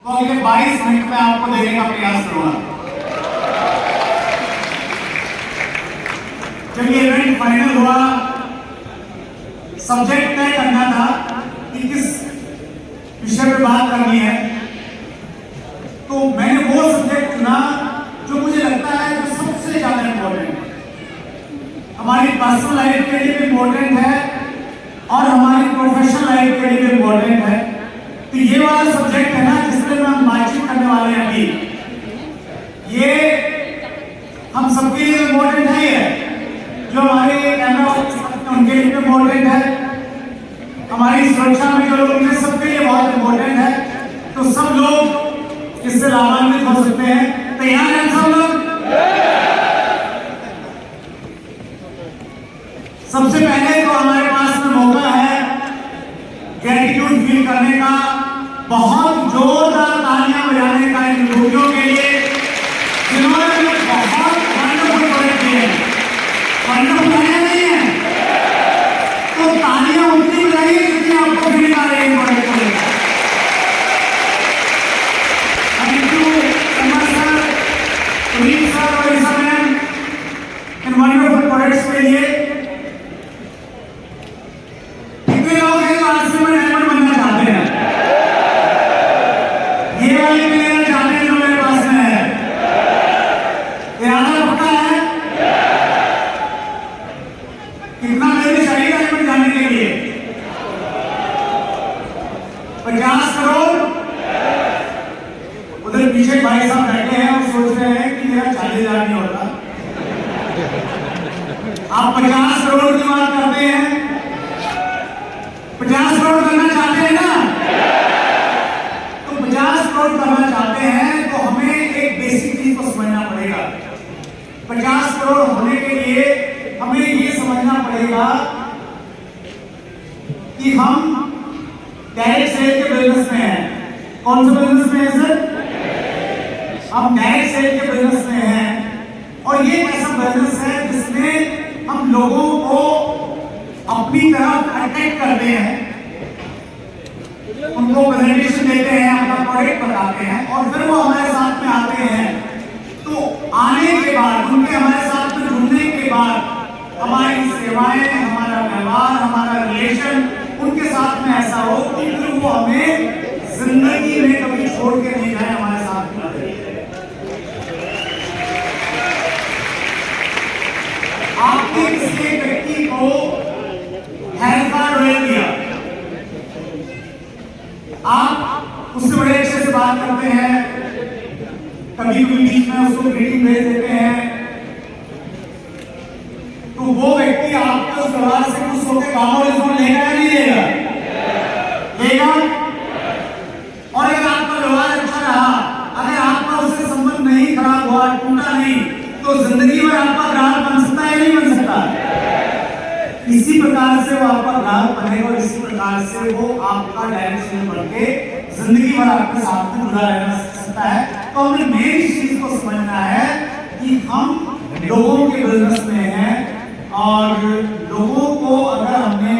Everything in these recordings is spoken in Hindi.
तो अगले 22 मिनट में आपको देने का प्रयास करूंगा। जब ये इवेंट फाइनल हुआ, सब्जेक्ट तय करना था कि किस विषय पे बात करनी है, तो मैंने वो सब्जेक्ट चुना जो मुझे लगता है जो सबसे ज्यादा इम्पोर्टेंट है। हमारी पर्सनल लाइफ के लिए भी इम्पोर्टेंट है और हमारी प्रोफेशनल लाइफ के लिए भी इम्पोर्टेंट है। तो ये वाला सब्जेक्ट है ना जिसमें हम बातचीत करने वाले हैं अभी, ये हम सबके लिए इम्पोर्टेंट है। ये जो हमारे कैमरा उनके लिए इम्पोर्टेंट है, हमारी सुरक्षा में जो लोग हैं सबके लिए बहुत इम्पोर्टेंट है। तो सब लोग इससे लाभान्वित हो सकते हैं। तैयार हैं सब लोग? सबसे पहले तो हमारे पास में मौका है ग्रेटिट्यूड फील करने का, बहुत जोरदार तालियां बजाने का इन लोगों के लिए जिन्होंने बहुत वंडरफुल प्रोजेक्ट किए हैं। वंडरफुल है नहीं है? तो तालियां उतनी बजाइए जितनी आपको फील आ रही है प्रोजेक्ट को लेकर। Thank you Kumar sir, Sunil sir और ईसा मैम इन वंडरफुल प्रोजेक्ट्स के लिए। कितने लोग हैं जो आज से में डायमंड बनना चाहते हैं? ये वाले प्लेयर चाहते हैं जो मेरे पास में है, इरादा पक्का है? कितना मेरे चाहिए डायमंड जाने के लिए? 50 करोड़। उधर पीछे भाई साहब बैठे हैं और सोच रहे हैं कि मेरा 40,000 नहीं होता। आप 50 करोड़ की बात करते हैं, 50 करोड़ करना चाहते हैं ना? तो 50 करोड़ करना चाहते हैं तो हमें एक बेसिक चीज को समझना पड़ेगा। 50 करोड़ होने के लिए हमें ये समझना पड़ेगा कि हम डायरेक्ट सेल के बिजनेस में हैं। कौन से बिजनेस में है सर? हम डायरेक्ट सेल के बिजनेस में हैं और ये ऐसा बिजनेस है जिसमें हम लोगों को अपनी तरफ अट्रैक्ट करते हैं, उनको प्रेजेंटेशन देते हैं, अपना प्रोडक्ट बताते हैं और फिर वो हमारे साथ में आते हैं। तो आने के बाद, उनके हमारे साथ में जुड़ने के बाद हमारी सेवाएं, हमारा व्यवहार, हमारा रिलेशन उनके साथ में ऐसा हो कि फिर वो हमें जिंदगी में कभी छोड़ के नहीं जाए, हमारे साथ में रहे। आपने किसी एक व्यक्ति को हेल्थ कार्ड रोल दिया, आप उससे बड़े अच्छे से बात करते हैं, कभी कभी बीच में उसको ग्रीटिंग भेज देते हैं, तो वो व्यक्ति आपके उस व्यवहार से खुश होकर काम लेगा या नहीं लेगा? लेगा। और अगर आपका व्यवहार अच्छा रहा, अगर आपका उससे संबंध नहीं खराब हुआ, टूटा नहीं, तो जिंदगी भर आपका ग्राहक बन सकता है या नहीं बन सकता? इसी प्रकार से वो आपका ग्राहक बनेगा और इसी प्रकार से वो आपका डायरेक्ट सेल बनके जिंदगी भर आपके साथ में जुड़ा रहना सकता है। तो हमें मेन चीज को समझना है कि हम लोगों के बिजनेस में हैं और लोगों को अगर हमने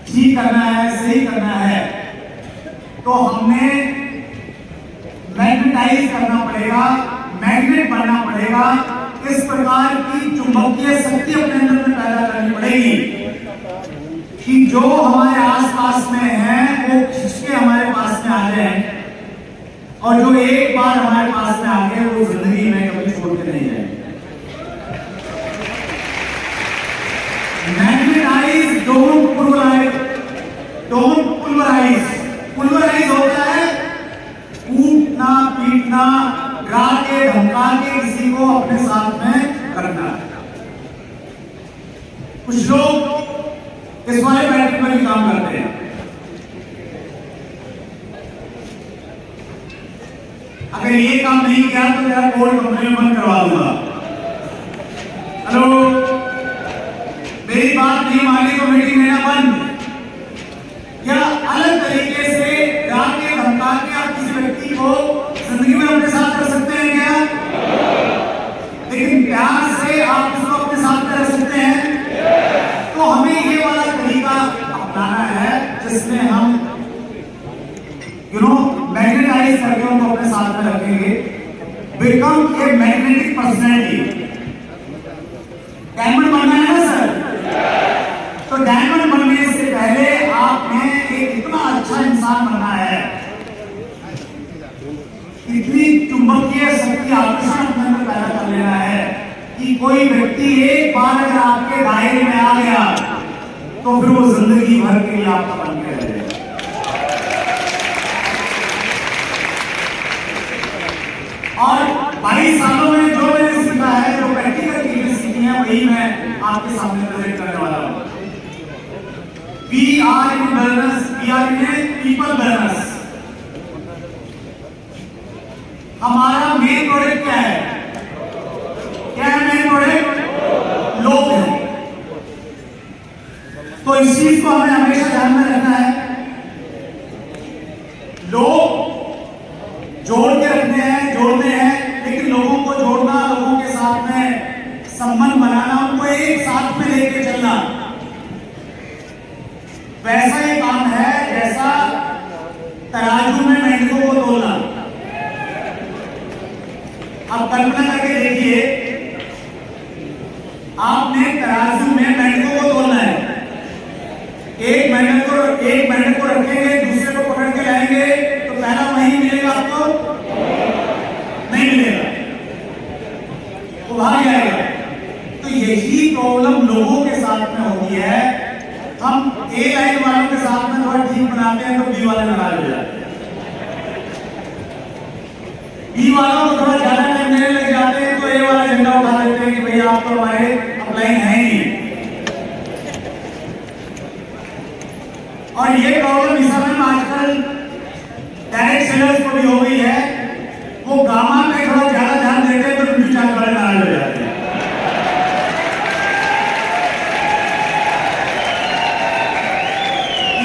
ठीक करना है, सही करना है, तो हमने मैग्नेटाइज करना पड़ेगा, मैग्नेट बनना पड़ेगा। इस प्रकार की चुंबकीय शक्ति अपने अंदर में पैदा करनी पड़ेगी कि जो हमारे आसपास में है वो खिंच के हमारे पास में आ जाए और जो एक बार हमारे पास में आ गए वो जिंदगी में कभी छोड़ के नहीं जाए। Magnetise, don't pulverise. Don't pulverise. Pulverise होता है कूटना, पीटना, डरा के, धमका के किसी को अपने साथ में करना। कुछ लोग इस वाले पैटर्न पर भी काम करते हैं। अगर ये काम नहीं किया तो मेरा कोर्ट कंपनी में बंद करवा दूंगा। हेलो, मेरी बात नहीं मानी तो मीटिंग लेना बंद। या अलग तरीके से डरा के, धमका के आप किसी व्यक्ति को जिंदगी में अपने साथ कर सकते हैं क्या? लेकिन प्यार से आप उसको अपने साथ में रख सकते हैं। तो हमें ये वाला तरीका अपनाना है जिसमें हम मैग्नेटाइज करके उनको अपने साथ में रखेंगे, become a magnetic personality. Diamond बनना है ना सर, तो डायमंड बनने से पहले आपने एक इतना अच्छा इंसान बनना है, इतनी चुंबकीय शक्ति आकर्षण अपने अंदर पैदा कर लेना है कि कोई व्यक्ति एक बार अगर आपके दायरे में आ गया तो फिर वो जिंदगी भर के लिए आपका बन के रहेगा। और 22 सालों में जो मैंने सीखा है, जो प्रैक्टिकल चीजें सीखी हैं, वही मैं आपके सामने प्रेजेंट करने वाला हूं। We are in business, we are in a people business। हमारा मेन प्रोडक्ट क्या है? क्या है मेन प्रोडक्ट? लोग हैं। तो इस चीज को हमें हमेशा ध्यान में रखना है। लोग जोड़ के रखने हैं, जोड़ने हैं, लेकिन लोगों को जोड़ना, लोगों के साथ में संबंध बनाना, उनको एक साथ में लेके चलना, वैसा ही काम है जैसा तराजू में मेंढकों को तोलना। अब कल्पना करके देखिए, आपने तराजू में मेंढकों को तोलना है। एक मेंढक को रखेंगे, दूसरे को पकड़ के लाएंगे, तो पहला वही मिलेगा आपको? नहीं मिलेगा, वो भाग जाएगा। तो यही प्रॉब्लम लोगों के साथ में होती है। हम ए लाइन वालों के साथ में थोड़ा ठीक बनाते हैं तो बी वाले नाराज हो जाते हैं, बी वालों को थोड़ा ज्यादा टाइम देने लग जाते हैं तो ए वाला झंडा उठा देते हैं कि भैया आप तो हमारे अपलाइन है नहीं। और ये प्रॉब्लम इस समय में आजकल डायरेक्ट सेलर्स को भी हो गई है। वो गामा पे थोड़ा ज्यादा ध्यान देते हैं तो टूटी चाल वाले नाराज हो जाते हैं।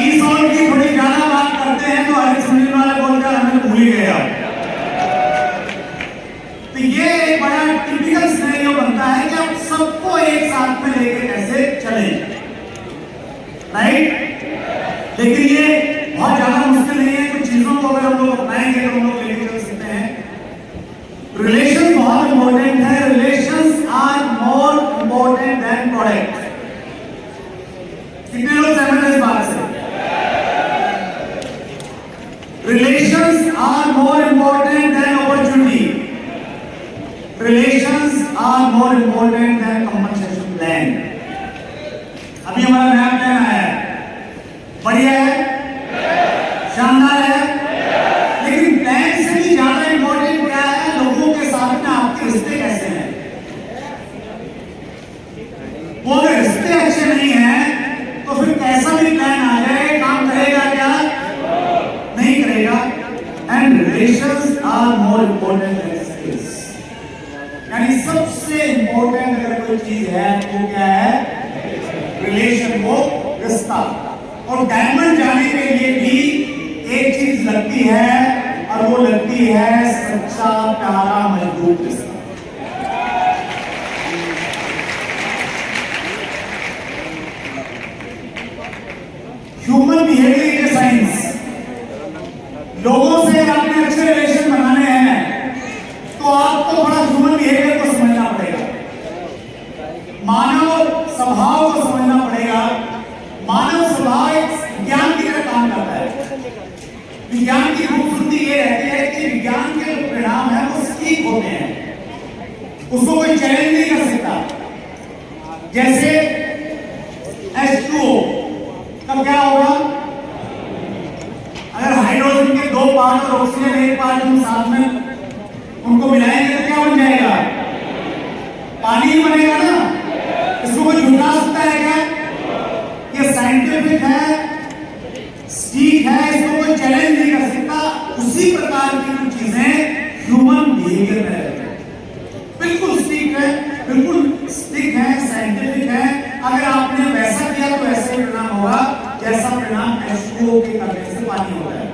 की थोड़ी ज्यादा बात करते हैं तो हर सुनने वाले बोलते हैं हमें भूल ही गए आप। तो ये एक बड़ा टिपिकल सिनेरियो बनता है कि आप सबको एक साथ में लेके कैसे चले, राइट? लेकिन ये बहुत ज्यादा मुश्किल नहीं है। कुछ चीजों को अगर हम लोग अपनाएंगे तो हम लोग लेके चल सकते हैं। रिलेशन बहुत इंपॉर्टेंट है। Relations are more important than product. कितने लोग सहमत हैं इस बात से? Relations are more important than opportunity. Relations are more important than compensation plan. अभी हमारा नया प्लान आया है, बढ़िया है, शानदार है, लेकिन प्लान से भी ज्यादा इंपॉर्टेंट क्या है? लोगों के साथ में आपके रिश्ते कैसे हैं। वो अगर रिश्ते अच्छे नहीं हैं तो फिर कैसा भी प्लान आ जाए काम करेगा क्या? नहीं करेगा। And relations are more important than skills. यानी सबसे इंपॉर्टेंट अगर कोई चीज है वो क्या है? रिलेशन, वो रिश्ता। और डायमंड जाने के लिए भी एक चीज लगती है और वो लगती है सच्चा, प्यारा, मजबूत रिश्ता। Human behaviour is science. लोगों से आपने अच्छे रिलेशन बनाने हैं तो आपको थोड़ा ह्यूमन बिहेवियर को समझना पड़ेगा, मानव स्वभाव को समझना पड़ेगा। मानव स्वभाव एक विज्ञान की तरह काम करता है। विज्ञान की खूबसूरती ये रहती है कि विज्ञान के जो परिणाम है वो सटीक होते हैं, उसको कोई चैलेंज नहीं कर सकता। जैसे H2O तब क्या होगा? अगर हाइड्रोजन के 2 पार्ट और ऑक्सीजन 1 पार्ट हम साथ में उनको मिलाएंगे तो क्या बन जाएगा? पानी ही बनेगा ना। इसको कोई झुका सकता है क्या? ये साइंटिफिक है, ठीक है, इसको कोई चैलेंज नहीं कर सकता। उसी प्रकार की कुछ चीजें ह्यूमन बिहेवियर में रहती है, बिल्कुल स्टिक है, बिल्कुल स्टिक है, साइंटिफिक है। अगर आपने वैसा किया तो ऐसे परिणाम होगा जैसा परिणाम H2O के करने से पानी होता है।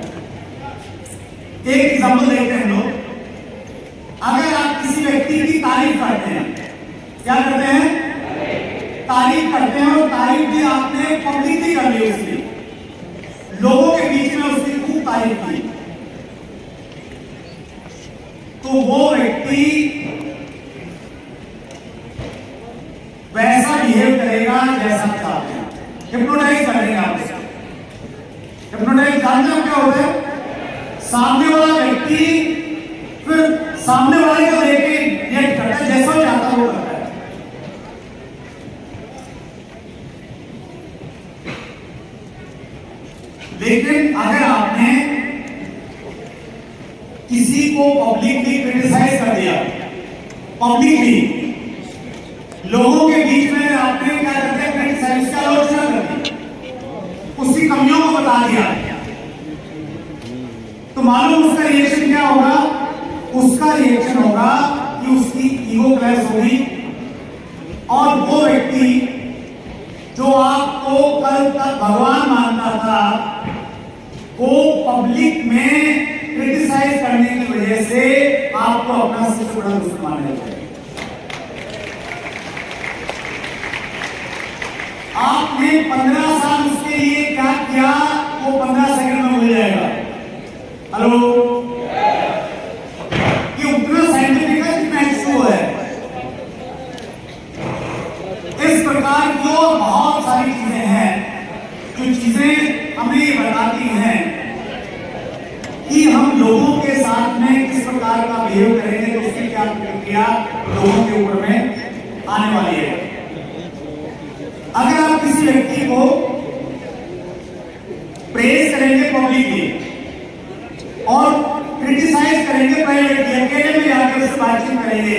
एक एग्जांपल देखते हैं लोग। अगर आप किसी व्यक्ति की तारीफ करते हैं, क्या करते हैं? तारीफ करते हैं, और तारीफ भी आपने पब्लिकली कर ली, उसकी लोगों के बीच में उसकी खूब तारीफ की तो वो व्यक्ति वैसा बिहेव करेगा जैसा आप चाहते हैं। हिप्नोटाइज कर देंगे आप उसको। हिप्नोटाइज जानते हो क्या होता है? सामने वाला व्यक्ति फिर सामने वाले को देख के रिएक्ट करता है, जैसा चाहता है वो करता है। लेकिन अगर आपने किसी को पब्लिकली क्रिटिसाइज कर दिया, पब्लिकली लोगों के बीच में आपने क्या कर दिया, क्रिटिसाइज का आलोचना कर दी, उसकी कमियों को बता दिया, तो मालूम उसका रिएक्शन क्या होगा? उसका रिएक्शन होगा कि उसकी ईगो क्लैश होगी और वो व्यक्ति जो आपको कल तक भगवान मानता था वो पब्लिक में क्रिटिसाइज करने की वजह से आपको अपना सबसे बड़ा दुश्मन मानने लगेगा। आपने 15 साल उसके लिए क्या किया वो 15 सेकंड में भूल जाएगा। हेलो, ये उतना साइंटिफिक है जितना इशू है। इस प्रकार की और बहुत सारी चीजें हैं जो चीजें हमें ये बताती हैं कि हम लोगों के साथ में किस प्रकार का बिहेव करेंगे तो उसकी क्या प्रतिक्रिया लोगों के ऊपर में आने वाली है। अगर आप किसी व्यक्ति को प्रेज करेंगे पब्लिकली और क्रिटिसाइज करेंगे प्राइवेटली, अकेले में जाकर उससे बातचीत करेंगे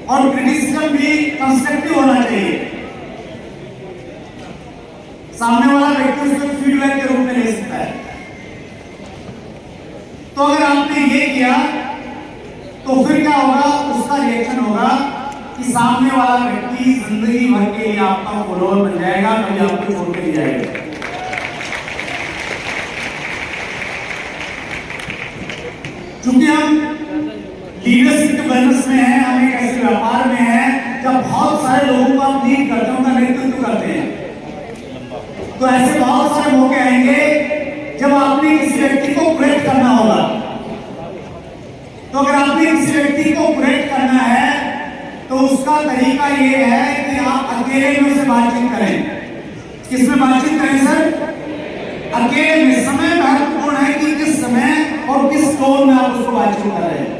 और क्रिटिसिज्म भी कंस्ट्रक्टिव होना चाहिए, सामने वाला व्यक्ति उसको फीडबैक के रूप में ले सकता है। तो अगर आपने ये किया तो फिर क्या होगा? उसका रिएक्शन होगा कि सामने वाला व्यक्ति जिंदगी भर के लिए आपका फॉलोअर बन जाएगा, कभी आपको छोड़ के नहीं जाएगा। क्योंकि हम लीडरशिप के बिजनेस में हैं, हम एक ऐसे व्यापार में हैं जब बहुत सारे लोगों को आप लीड करते हैं, उनका नेतृत्व करते हैं, तो ऐसे बहुत सारे मौके आएंगे जब आपने किसी व्यक्ति को करेक्ट करना होगा। तो अगर आपने किसी व्यक्ति को करेक्ट करना है तो उसका तरीका ये है कि आप अकेले में उससे बातचीत करें। किसमें बातचीत करें सर? अकेले में। समय महत्वपूर्ण है कि किस समय और किस टोन में आप उसको बातचीत कर रहे हैं।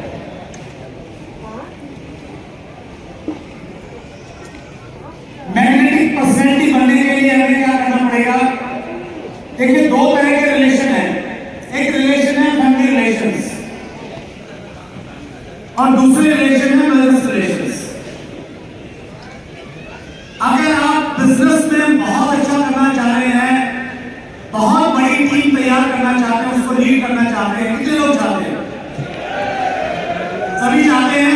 मैग्नेटिक पर्सनैलिटी बनने के लिए हमें क्या करना पड़ेगा? देखिए, दो तरह के रिलेशन है। एक रिलेशन है फैमिली रिलेशंस और दूसरे रिलेशन है बिजनेस रिलेशंस। अगर आप बिजनेस में बहुत अच्छा करना चाह रहे हैं, बहुत बड़ी टीम तैयार करना चाहते हैं, उसको लीड करना चाहते हैं, कितने लोग चाहते हैं? सभी चाहते हैं।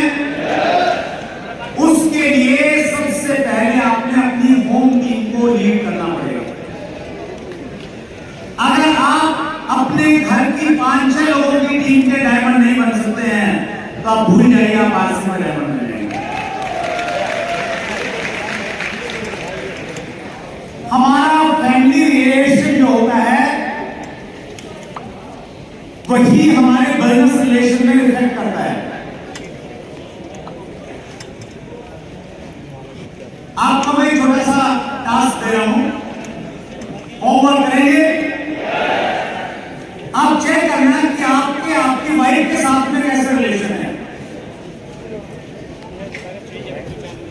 उसके लिए सबसे पहले आपने अपनी होम टीम को लीड करना पड़ेगा। अगर आप अपने घर की 5-6 लोगों की टीम के डायमंड नहीं बन सकते हैं तो आप भूल जाइए, आप आज से डायमंड बन जाएंगे। हमारा फैमिली रिलेशन जो होता है वही हमारे बिजनेस रिलेशन में रिफ्लेक्ट करता है। आपको मैं छोटा सा टास्क दे रहा हूं, होमवर्क करेंगे। आप चेक करना कि आपकी वाइफ के साथ में कैसे रिलेशन है,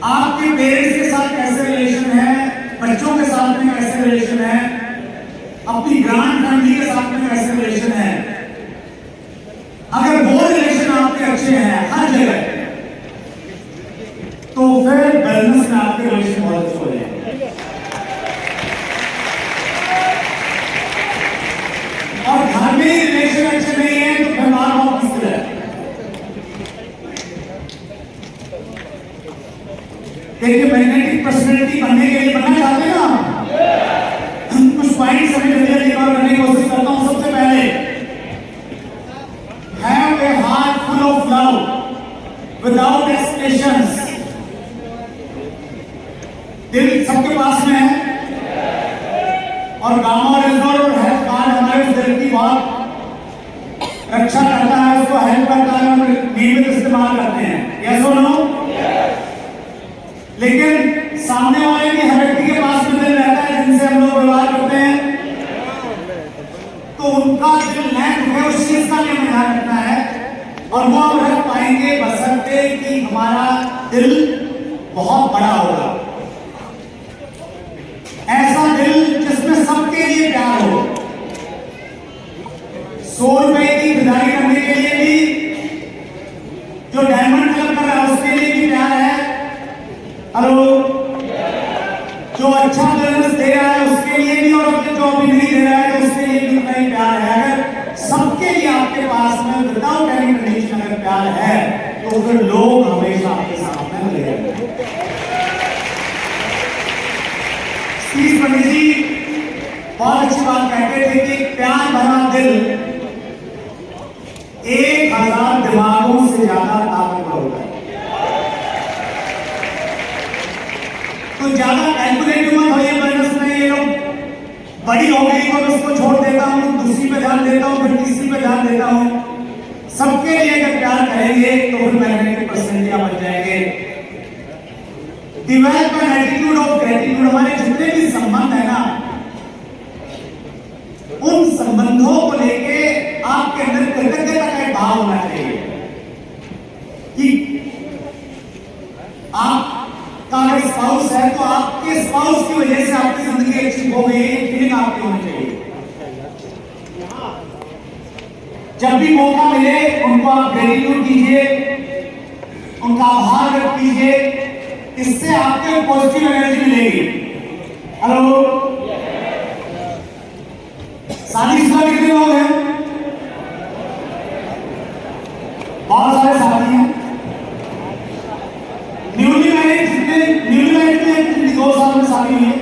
आपके पेरेंट्स के साथ कैसे रिलेशन है, बच्चों के साथ में कैसे रिलेशन है, अपनी ग्रांड फैमिली के साथ में कैसे रिलेशन है। अगर वो रिलेशन आपके अच्छे हैं हर जगह तो फिर बिजनेस में आपके रिलेशन बहुत अच्छे हो जाएंगे। और घर में ही रिलेशन अच्छे नहीं है तो फिर मार बहुत मुश्किल है। देखिए, मैग्नेटिक पर्सनैलिटी बनने के लिए बनना चाहते हैं ना, कुछ पॉइंट्स हमें जल्दी करने की कोशिश करता हूं। सबसे पहले, have a heart full of love without expressions. दिल सबके पास में है और गामा रिजर्व रक्षा करता है, उसको हेल्प करता है, हम नियमित इस्तेमाल करते हैं। यस और नो? लेकिन सामने वाले की हर व्यक्ति के पास में दिल रहता है जिनसे हम लोग व्यवहार करते हैं, तो उनका दिल न दुखे उस चीज का भी हमें ध्यान रखना है। और वो हम रख पाएंगे बशर्ते कि हमारा दिल बहुत बड़ा होगा, ऐसा दिल जिसमें सबके लिए प्यार हो। 100 रुपए की खरीदारी करने के लिए भी, जो डायमंड क्लब कर रहा है उसके लिए भी प्यार है। हेलो, जो अच्छा बिजनेस दे रहा है उसके लिए भी, और अपने जो अभी नहीं दे रहा है तो उसके लिए भी उतना ही प्यार है। अगर सबके लिए आपके पास में विदाउट एनी कंडीशन अगर प्यार है तो फिर लोग हमेशा आपके सामने मिले रहेंगे। श्री पंडित जी बहुत अच्छी बात कहते थे कि प्यार भरा दिल 1000 दिमागों से ज्यादा ताकतवर होता है। तो ज्यादा कैलकुलेटिव मत होइए बिजनेस में। ये लोग बड़ी हो गई तो उसको छोड़ देता हूं, दूसरी पे ध्यान देता हूं, फिर तीसरी पे ध्यान देता हूं। सबके लिए अगर प्यार करेंगे तो फिर मैग्नेटिक पर्सनैलिटी बन जाएंगे। Develop an attitude of gratitude. हमारे जितने भी संबंध है ना, उन संबंधों को लेके आपके अंदर कृतज्ञता का एक भाव होना चाहिए कि आपका अगर स्पाउस है तो आपके स्पाउस की वजह से आपकी जिंदगी अच्छी हो गई, फीलिंग आपकी होनी चाहिए। जब भी मौका मिले उनको आप ग्रेटिट्यूड कीजिए, उनका आभार व्यक्त कीजिए, इससे आपको पॉजिटिव एनर्जी मिलेगी। हेलो, शादीशुदा कितने लोग हैं? बहुत सारे साथी हैं। न्यूली मैरिड जितने, न्यूली मैरिड में कितनी 2 साल में शादी हुई है?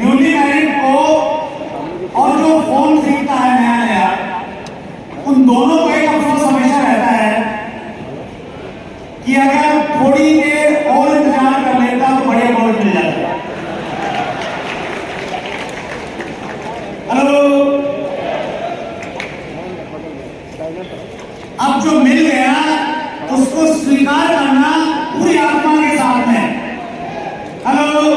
न्यूली मैरिड को और जो फोन खरीदता है नया नया, उन दोनों को एक अफसोस हमेशा रहता है कि अगर थोड़ी देर और इंतजार कर लेता तो बड़े बोझ मिल जाता। हेलो, अब जो मिल गया उसको स्वीकार करना पूरी आत्मा के साथ में। हेलो,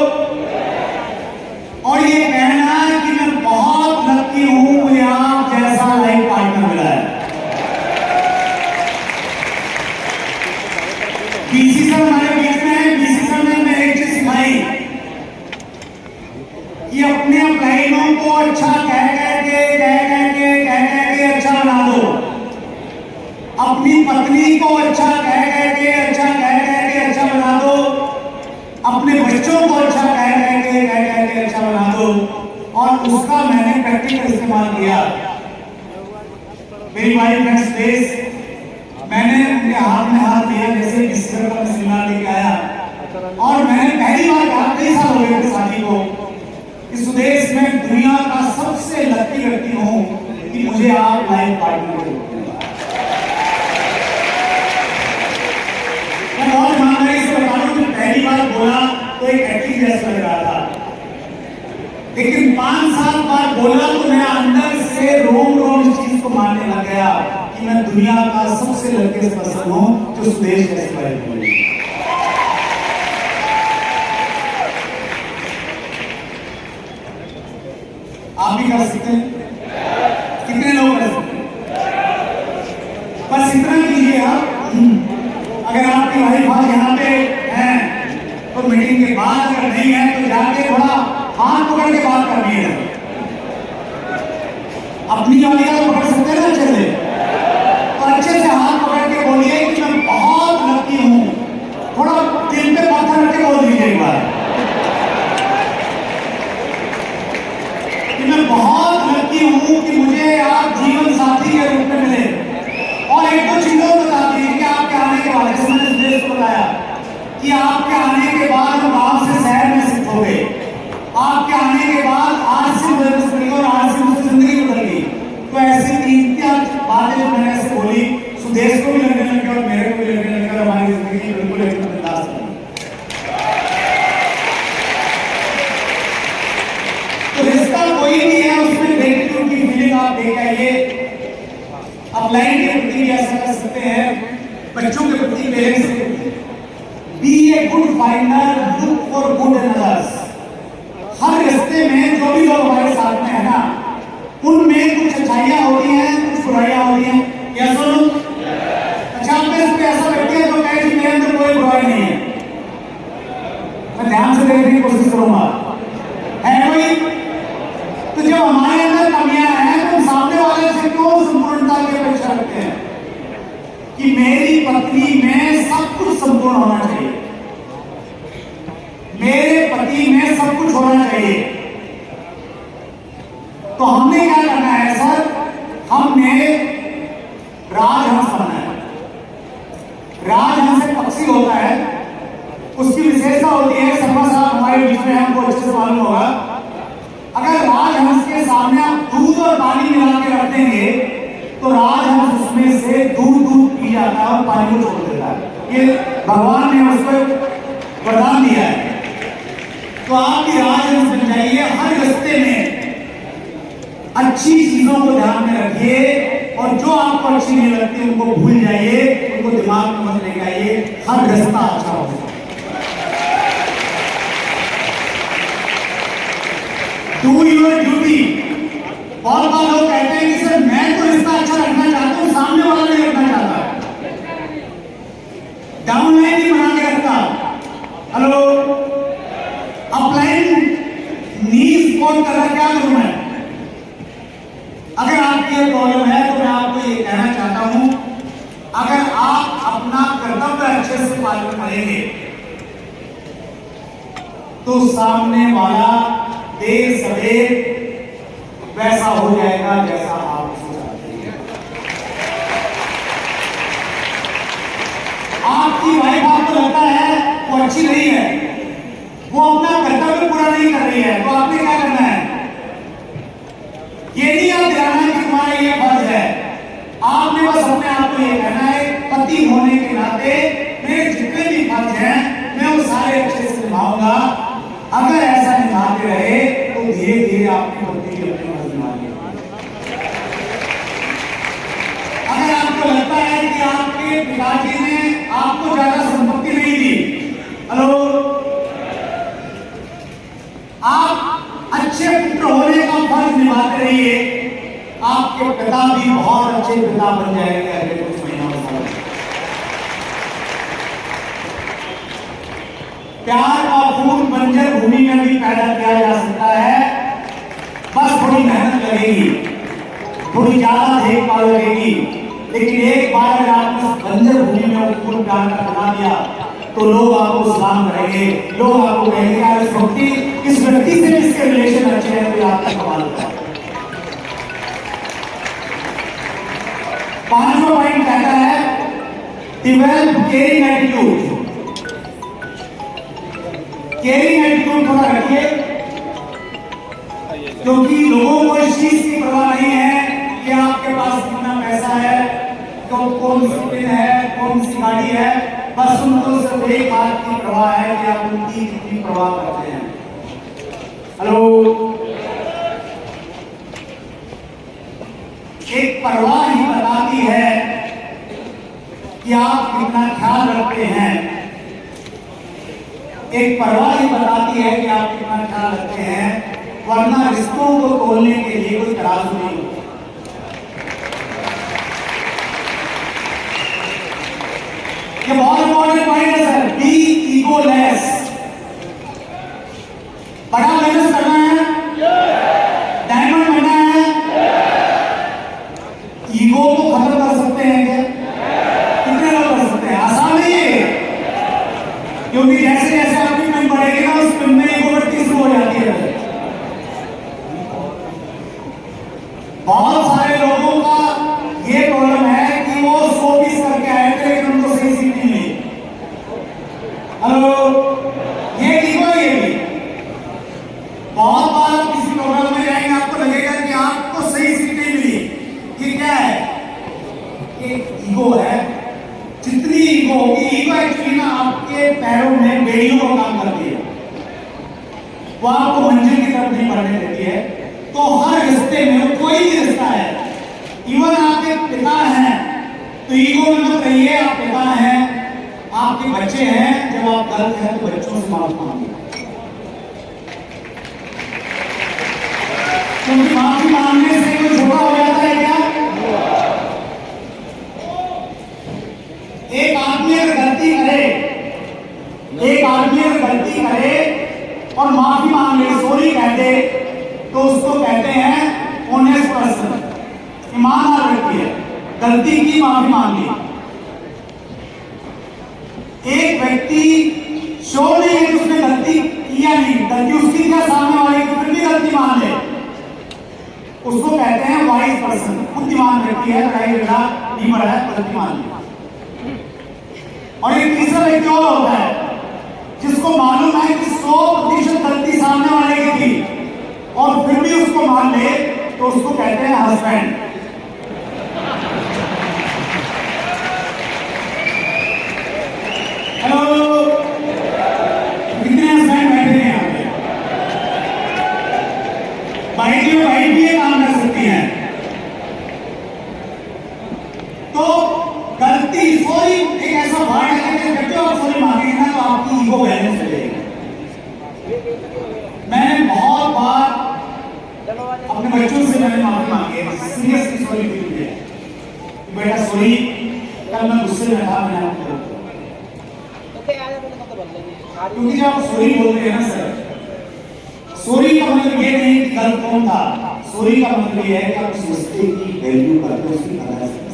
और ये कहना कि मैं बहुत लकी हूं, मुझे आप जैसा लाइफ पार्टनर मिला है। बीसी सर हमारे बीच में है। बीसी सर ने मैं एक चीज सिखाई कि अपने अपलाइनों को अच्छा कह के अच्छा बना दो। अपनी पत्नी को अच्छा कह के अच्छा बना दो। अपने बच्चों को अच्छा कह के अच्छा बना दो। और उसका मैंने प्रैक्टिकल इस्तेमाल किया। मेरी वाइफ फ्रेंड्स प्लेस, मैंने उनके हाथ में हाथ दिया जैसे बिस्तर का सिला लेके आया, और मैंने पहली बार कहा, कई साल हो गए शादी को, इस देश में दुनिया का सबसे लकी व्यक्ति हूं कि मुझे आप लाइफ पार्टनर को। मैं बहुत ईमानदारी से बता दूं कि पहली बार बोला तो एक एक्टिंग जैसा लग रहा था, लेकिन 5-7 बार बोला तो मेरा अंदर से रोम रोम इस चीज को मानने लग गया कि मैं दुनिया का सबसे लकी पर्सन हूं जो इस देश का सिपाही हूं। आप भी कर सकते हैं। कितने लोग कर सकते हैं? बस इतना कीजिए आप। अगर आपकी वाइफ आज यहाँ पे है तो मीटिंग के बाद, अगर नहीं है तो जाके थोड़ा हाथ पकड़ के बात करनी है। अपनी वाली का पकड़ सकते हैं ना अच्छे से, तो अच्छे से हाथ पकड़ के बोलिए कि मैं बहुत लकी हूं। थोड़ा दिल पे पत्थर रख के बोल दीजिए एक बार कि मैं बहुत लकी हूं कि मुझे आप जीवन साथी के रूप में मिले। और एक दो चीजों को बता दीजिए कि आपके आने के बाद, जैसे मैंने देश को बताया कि आपके आने के बाद हम गांव से शहर में शिफ्ट हो गए। आपके आने के बाद आज से बिजनेस बनी और आज से मुझे जिंदगी बदल गई। तो ऐसी 3-4 बातें जो मैंने ऐसे बोली, सुदेश को भी लगने लगे और मेरे को भी लगने लगे, हमारी जिंदगी बिल्कुल एकदम बिंदास बनी। तो रिश्ता कोई भी है उसमें ग्रेटिट्यूड की फीलिंग आप आप देख आइए, अपलाइन के प्रति भी ऐसा कर सकते हैं, बच्चों के प्रति, पेरेंट्स के प्रति। Be a good finder, look for good in others. हर रिश्ते में जो भी लोग हमारे साथ में है ना, उनमें कुछ अच्छाइयां होती हैं, कुछ बुराइयां होती हैं। क्या सुनो? अच्छा, आप में से ऐसा व्यक्ति है जो कहे कि मेरे अंदर कोई बुराई नहीं है? मैं ध्यान से देखने की कोशिश करूंगा, है कोई? तो जब हमारे अंदर कमियां हैं तो सामने वाले से क्यों संपूर्णता की अपेक्षा रखते हैं कि मेरी पत्नी में सब कुछ संपूर्ण होना चाहिए, मेरे पति में सब कुछ होना चाहिए? तो हमने क्या करना है सर? हमने राजहंस बनना है। राजहंस एक पक्षी होता है, उसकी विशेषता होती है, शर्मा साहब हमारे बीच में, हमको अच्छे से मालूम होगा। अगर राजहंस के सामने आप दूध और पानी मिला के रख देंगे तो राजहंस उसमें से दूध पी जाता है और पानी को छोड़ देता है। ये भगवान ने उसको वरदान दिया है। तो आप भी राजहंस बन जाइए। हर रिश्ते में अच्छी चीजों को ध्यान में रखिए और जो आपको अच्छी नहीं लगती उनको भूल जाइए, उनको दिमाग में मत लेके आइए। हर रिश्ता अच्छा हो। Do your duty. बहुत बार लोग कहते हैं कि सर मैं तो रिश्ता अच्छा रखना चाहता हूं, सामने वाला नहीं रखना चाहता, डाउनलाइन नहीं बना के रखता। हेलो, अपलाइन नी स्पॉट कर रहा, क्या करूं मैं? अगर आपकी ये प्रॉब्लम है तो मैं आपको ये कहना चाहता हूं, अगर आप अपना कर्तव्य अच्छे से पालन करेंगे तो सामने वाला देर सवेर वैसा हो जाएगा जैसा आप चाहते हैं। आपकी वाइफ आपको लगता है वो अच्छी नहीं है, वो अपना कर्तव्य पूरा नहीं कर रही है, तो आपने क्या करना है? ये नहीं आप दिलाना कि तुम्हारा ये फर्ज है। आपने बस अपने आप को ये कहना है, पति होने के नाते मेरे जितने भी फर्ज हैं मैं वो सारे अच्छे से निभाऊंगा। अगर ऐसा निभाते रहे तो धीरे धीरे आपकी पत्नी भी अपनी फर्ज निभाएगी। अगर आपको लगता है कि आपके पिताजी ने आपको ज्यादा संपत्ति नहीं दी, हेलो, आप अच्छे पुत्र होने का फर्ज निभाते रहिए, आपके पिता भी बहुत अच्छे पिता बन जाएंगे अगले कुछ महीनों में। प्यार का फूल बंजर भूमि में भी पैदा किया जा सकता है, बस थोड़ी मेहनत लगेगी, थोड़ी ज्यादा देखभाल लगेगी। लेकिन एक बार अगर आपने बंजर भूमि में वो फूल प्यार का बना दिया तो लोग आपको सलाम करेंगे, लोग आपको कहेंगे यार इस व्यक्ति से इसके रिलेशन अच्छे हैं, तो आपका कमाल होगा। 5वां पॉइंट कहता है develop caring attitude. Caring attitude थोड़ा रखिए, क्योंकि लोगों को इस चीज की परवाह नहीं है कि आपके पास कितना पैसा है, कौन सी पिन है, कौन सी गाड़ी है, बस उनको सिर्फ एक बात की परवाह है कि आप उनकी कितनी परवाह करते हैं। हेलो, एक परवाह ही बताती है कि आप कितना ख्याल रखते हैं। एक परवाह ही बताती है कि आप कितना ख्याल रखते हैं, वरना रिश्तों को तोड़ने के लिए कोई तराजू नहीं होता। ये बहुत इंपॉर्टेंट पॉइंट है सर। Be egoless. बड़ा बिजनेस करना है, डायमंड बनना है, ईगो को खत्म कर सकते हैं क्या? कितने लोग कर सकते हैं? आसान नहीं है, क्योंकि जैसे जैसे आपकी पिन बढ़ेगी ना, उस पिन में ईगो बढ़ती शुरू हो जाती है। बहुत सारे लोगों का ये प्रॉब्लम है कि वो 120 करके आए थे लेकिन उनको सही सीट नहीं मिली। हेलो, ये ईगो है। ये भी बहुत बार आप किसी प्रोग्राम में जाएंगे, आपको लगेगा कि आपको सही सीट नहीं मिली। ये क्या है? एक ईगो है। जितनी ईगो होगी, ईगो एक्चुअली ना आपके पैरों में बेड़ियों का काम करती है, वो आपको मंजिल की तरफ नहीं बढ़ने देती है। तो हर रिश्ते रिश्ते में, कोई भी रिश्ता है, इवन आपके पिता हैं, तो ईगो में मत रहिए, आप पिता हैं, आपके बच्चे हैं, जब आप गलत हैं तो बच्चों से माफी मांगिए, क्योंकि माफी मांगने से कोई छोटा हो जाता है क्या? एक आदमी अगर गलती करे, एक आदमी अगर गलती करे और माफी मांग ले, सॉरी कह दे, तो उसको कहते हैं ऑनेस्ट पर्सन, ईमानदार व्यक्ति है, गलती की माफी मांग ली। एक व्यक्ति श्योर नहीं है कि उसने गलती किया नहीं, गलती उसकी क्या सामने वाले की, फिर भी गलती मान ले, उसको कहते हैं वाइज पर्सन, बुद्धिमान व्यक्ति है, लड़ाई झगड़ा नहीं बढ़ा है, गलती मान ली। और एक तीसरा व्यक्ति और होता है जिसको मालूम है कि 100% गलती सामने वाले की थी और फिर भी उसको मान ले, तो उसको कहते हैं हस्बैंड। हेलो, कितने हस्बैंड बैठे हैं यहाँ पे? बाइक भी ये काम कर सकती हैं। तो गलती, सॉरी एक ऐसा वर्ड है कि जब आप सॉरी मांगेंगे ना तो आपकी ईगो बैलेंस हो जाएगी। मैंने बहुत बार अपने बच्चों से मैंने माफी मांगी है, सीरियसली सॉरी फील किया, बेटा सॉरी, कल मैं गुस्से में था, मैंने आपको, क्योंकि जब आप सॉरी बोलते हैं ना सर, सॉरी का मतलब ये नहीं कि गलत कौन था, सॉरी का मतलब ये है कि आप उस रिश्ते की वैल्यू करते हो, उसकी कदर करते हो।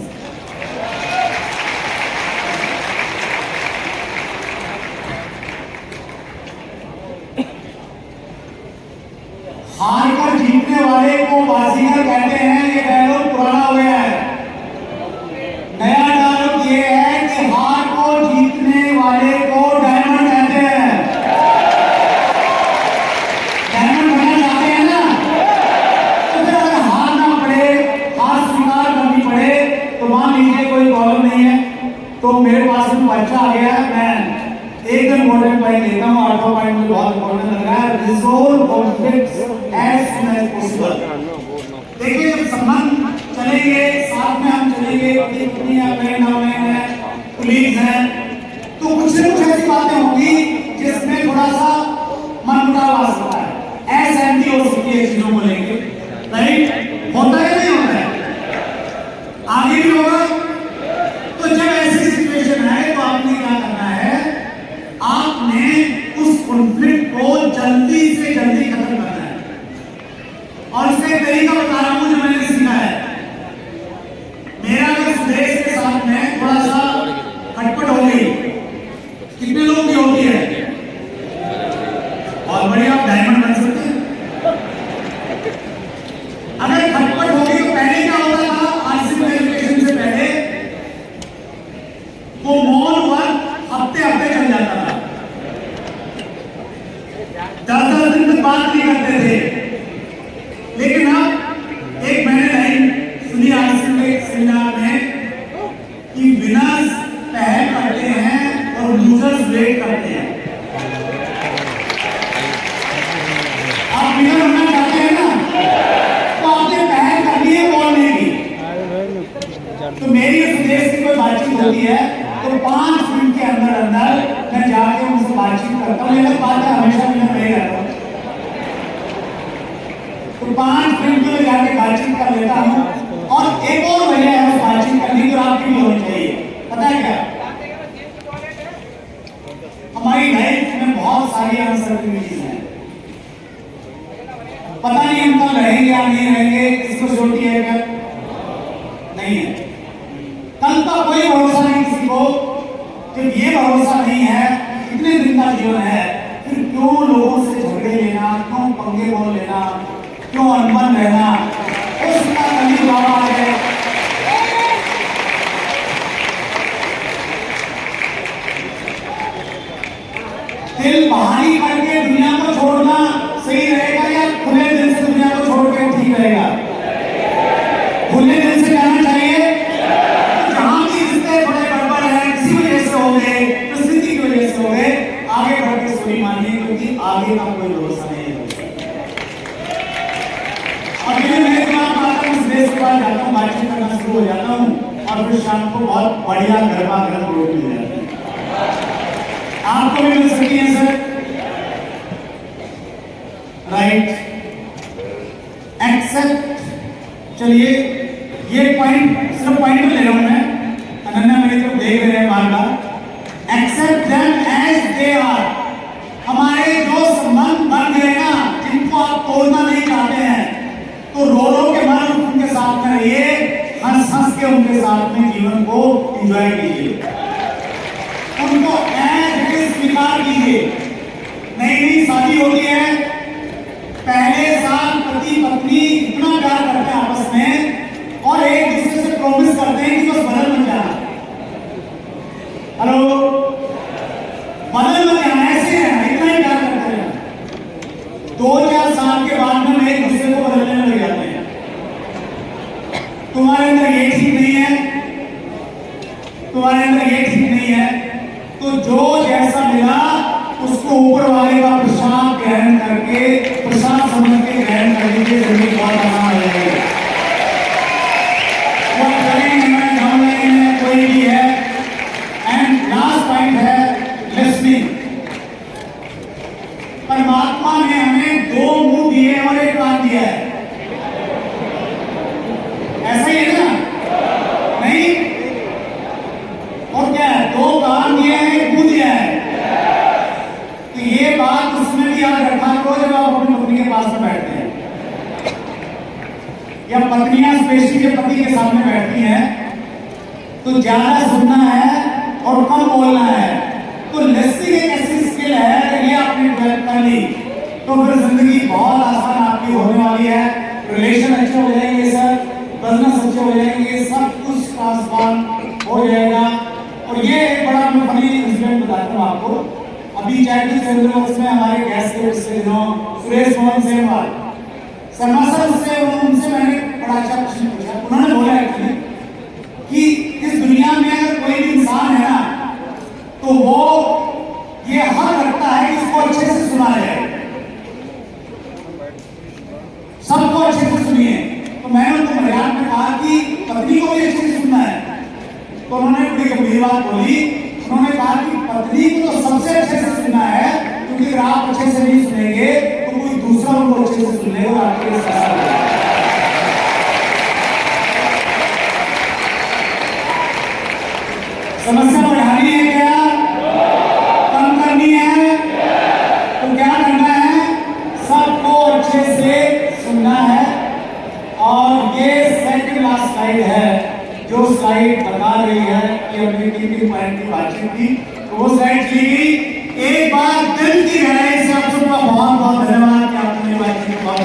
हार कर जीतने वाले को बाजीगर कहते हैं, ये डायलॉग पुराना हो गया है। नया डायलॉग ये है कि हार को जीतने वाले को डायमंड कहते हैं। डायमंड बनना चाहते हैं ना, तो फिर अगर हार ना पड़े, हार स्वीकार करनी पड़े, तो मान लीजिए कोई प्रॉब्लम नहीं है, तो मेरे पास में बच्चा आ गया, मैं एक दिन इम्पोर्टेंट पॉइंट लेता हूँ, आठवां पॉइंट मुझे बहुत इम्पोर्टेंट लग रहा है, resolve conflicts as soon as possible. देखिए जब संबंध चलेंगे, साथ में हम चलेंगे, पति पत्नी है, बहन भाई है, पुलिस है, तो कुछ न कुछ ऐसी बातें होंगी जिसमें थोड़ा सा मनमुटाव आ सकता है, असहमति हो सकती है चीजों को लेकर, राइट? होता है नहीं होता है, आगे भी होगा। तो जब ऐसी सिचुएशन है तो आपने क्या करना है, आपने उस कॉन्फ्लिक्ट को जल्दी से जल्दी खत्म करना है। और इसका एक तरीका बता रहा हूं जो मैंने सीखा है। मेरा अगर सुदेश के साथ में थोड़ा सा खटपट हो गई, कितने लोग की होती है? और बढ़िया, आप डायमंड बन सकते हैं। अगर खटपट हो गई तो पहले क्या होता था, आरसीबी वेरिफिकेशन से पहले वो मौन वर्क हफ्ते हफ्ते चल जाता था, 10-10 दिन तक बात नहीं करते थे। लेकिन अब एक मैंने लाइन सुनी आरसीबी के सेमिनार में कि विनर्स पहल करते हैं और लूजर्स वेट करते हैं। आप विनर होना चाहते हैं ना, तो आपने पहल करनी है बोलने की। तो मेरी सुदेश की कोई बातचीत होती है तो 5 मिनट के अंदर अंदर मैं जाके उनसे बातचीत करता हूँ, ये बात है हमेशा मैं नहीं रहता हूँ, तो 5 मिनट में जाके बातचीत कर लेता हूँ। और एक और वजह है उस बातचीत करने की, आपकी भी होनी चाहिए, पता है क्या? हमारी लाइफ में बहुत सारी अनसर्टेनिटीज हैं, पता नहीं हम कल रहेंगे या नहीं रहेंगे, किसको श्योरिटी है क्या? नहीं है। कल का कोई भरोसा नहीं किसी को। जब ये भरोसा नहीं है, कितने दिन का जीवन है, फिर क्यों लोगों से झगड़े लेना, क्यों पंगे बोल लेना, क्यों अनबन रहना? उसका कभी बाबा है। दिल बहानी करके दुनिया को छोड़ना सही रहेगा या खुले दिल से दुनिया को छोड़ के ठीक रहेगा? खुले दिल से जाना चाहिए। जहां भी रिश्ते बड़े गड़बड़ है, किसी वजह से हो गए, परिस्थिति की वजह से हो गए, आगे बढ़ के सॉरी मानिए, क्योंकि आगे का कोई भरोसा नहीं है। और बाद जाता हूँ, बातचीत करना शुरू हो जाता हूँ और फिर शाम को बहुत बढ़िया गरमा गर्म रोटी मिल जाती है। आपको भी मिल सकती है सर, राइट? एक्सेप्ट। चलिए ये पॉइंट सिर्फ पॉइंट में ले रहा हूं मैं, अनन्या मेरी तरफ देख रहे हैं बार बार। Accept them as they are. हमारे जो संबंध बन गए ना, जिनको आप तोड़ना नहीं चाहते हैं, तो रो रो के मत उनके साथ में रहिए, हंस हंस के उनके साथ में जीवन को एंजॉय कीजिए, उनको एज इट इज स्वीकार कीजिए। नई नई शादी होती है, पहले साल पति पत्नी इतना प्यार करते हैं आपस में और एक दूसरे से प्रॉमिस करते हैं कि बस बदल मत जाना। हेलो, बदल मत जाना, ऐसे है, इतना ही प्यार करते हैं। 2-4 साल के बाद में एक दूसरे को बदलने में लग जाते हैं। तुम्हारे अंदर ये ठीक नहीं है, तुम्हारे अंदर ये ठीक नहीं है, तो जो जैसा मिला उसको ऊपर वाले का प्रसाद ग्रहण करके, प्रसाद समझ के ग्रहण करने की जिंदगी बहुत आसान हो जाएगी। वो करेंगे में हम में कोई भी है। एंड लास्ट पॉइंट है लिसनिंग। परमात्मा ने हमें 2 मुंह दिए और 1 कान दिया है, ऐसा ही है ना? नहीं? और क्या है? 2 कान दिए हैं, 1 मुंह दिया है। तो ये बात उसमें भी याद रखा करो जब आप अपनी पत्नी के पास में बैठते हैं, या पत्नियां स्पेशली जब पति के सामने बैठती हैं, तो ज्यादा सुनना है और कम बोलना है। तो लिसनिंग एक ऐसी स्किल है, अगर ये आपने डेवलप कर ली तो फिर जिंदगी बहुत आसान आपकी होने वाली है। रिलेशन अच्छे हो जाएंगे सर, बिजनेस अच्छे हो जाएंगे, सब कुछ ट्रांसफॉर्म हो जाएगा। और ये एक बड़ा मैं फनी इंसिडेंट बताता हूँ आपको। अभी चैरिटी सेंटर में हमारे गेस्ट के पिछले दिनों सुरेश मोहन सेमवाल शर्मा सर, उनसे मैंने बड़ा अच्छा क्वेश्चन पूछा। उन्होंने बोला एक्चुअली कि इस दुनिया में अगर कोई भी इंसान है ना, तो वो ये हक रखता है कि उसको अच्छे से सुना जाए, सबको अच्छे से सुनिए। तो मैंने उनको मजाक में कहा कि पत्नी को भी अच्छे से सुनना है। तो उन्होंने बड़ी गंभीर बात बोली। उन्होंने कहा कि पत्नी को तो सबसे अच्छे से सुनना है, क्योंकि अगर आप अच्छे से नहीं सुनेंगे तो कोई दूसरा उनको अच्छे से सुन लेगा, आपके साथ। समस्या बढ़ानी है क्या? कम करनी है? तो क्या करना है? सबको अच्छे से सुनना है। और ये सेकंड लास्ट स्लाइड है, जो स्लाइड बता रही है कि हमने 3 पॉइंट की बातचीत की, तो वो स्लाइड चली गई। एक बार दिल की गहराई से आप सबका बहुत बहुत धन्यवाद कि आपने बातचीत बहुत